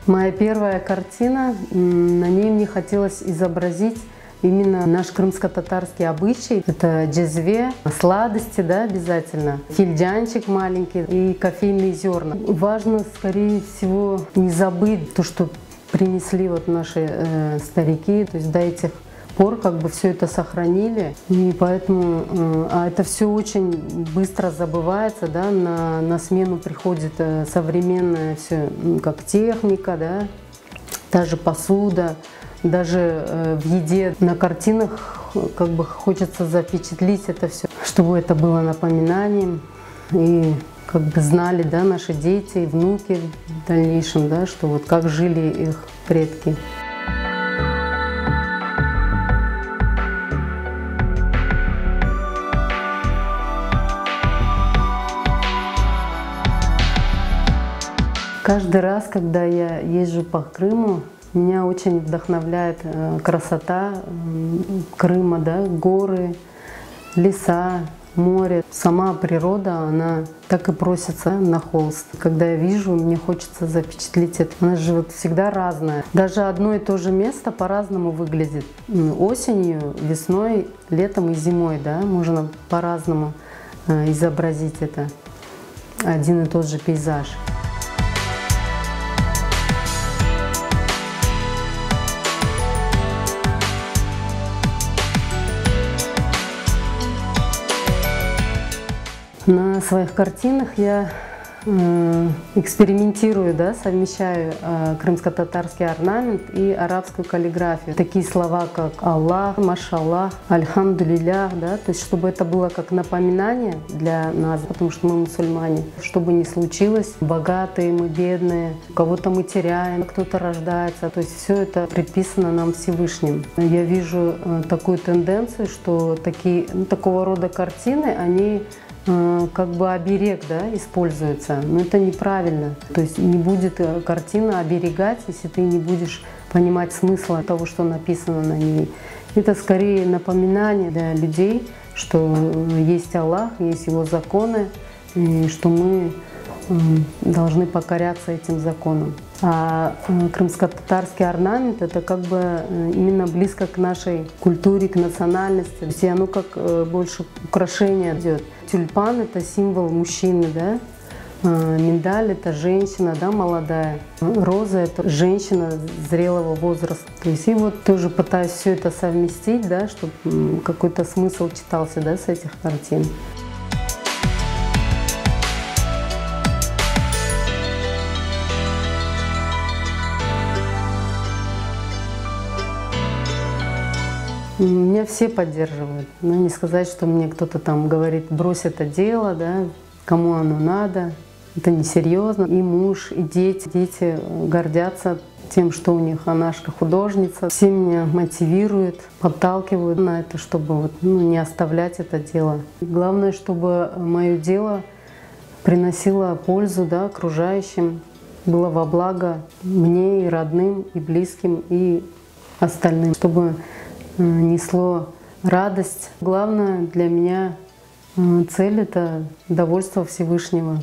Моя первая картина, на ней мне хотелось изобразить именно наш крымско-татарский обычай. Это джезве, сладости, да, обязательно, финджанчик маленький и кофейные зерна. Важно, скорее всего, не забыть то, что принесли вот наши старики, то есть до этих пор как бы все это сохранили, и поэтому это все очень быстро забывается, да, на смену приходит современная все, как техника, да, даже посуда, даже в еде, на картинах как бы хочется запечатлеть это все, чтобы это было напоминанием и как бы знали, да, наши дети и внуки в дальнейшем, да, что вот как жили их предки. Каждый раз, когда я езжу по Крыму, меня очень вдохновляет красота Крыма, да, горы, леса, море. Сама природа, она так и просится на холст. Когда я вижу, мне хочется запечатлеть это. Она же вот всегда разная. Даже одно и то же место по-разному выглядит. Осенью, весной, летом и зимой, да, можно по-разному изобразить это. Один и тот же пейзаж. На своих картинах я экспериментирую, да, совмещаю крымско-татарский орнамент и арабскую каллиграфию. Такие слова, как Аллах, Машаллах, Альхамдулиллях, да, то есть чтобы это было как напоминание для нас, потому что мы мусульмане. Что бы ни случилось, богатые мы, бедные, кого-то мы теряем, кто-то рождается, то есть все это предписано нам Всевышним. Я вижу такую тенденцию, что такого рода картины, они как бы оберег, да, используется, но это неправильно. То есть не будет картина оберегать, если ты не будешь понимать смысла того, что написано на ней. Это скорее напоминание для людей, что есть Аллах, есть Его законы, и что мы должны покоряться этим законам. А крымско-татарский орнамент — это как бы именно близко к нашей культуре, к национальности. То есть оно как больше украшение идет. Тюльпан — это символ мужчины, да? Миндаль — это женщина, да, молодая. Роза — это женщина зрелого возраста. То есть и вот тоже пытаюсь все это совместить, да, чтобы какой-то смысл читался, да, с этих картин. Меня все поддерживают. Но не сказать, что мне кто-то там говорит, брось это дело, да, кому оно надо. Это несерьезно. И муж, и дети. Дети гордятся тем, что у них Анашка художница. Все меня мотивируют, подталкивают на это, чтобы вот, не оставлять это дело. Главное, чтобы мое дело приносило пользу, да, окружающим, было во благо мне и родным, и близким, и остальным. Чтобы несло радость. Главное для меня цель — это довольство Всевышнего.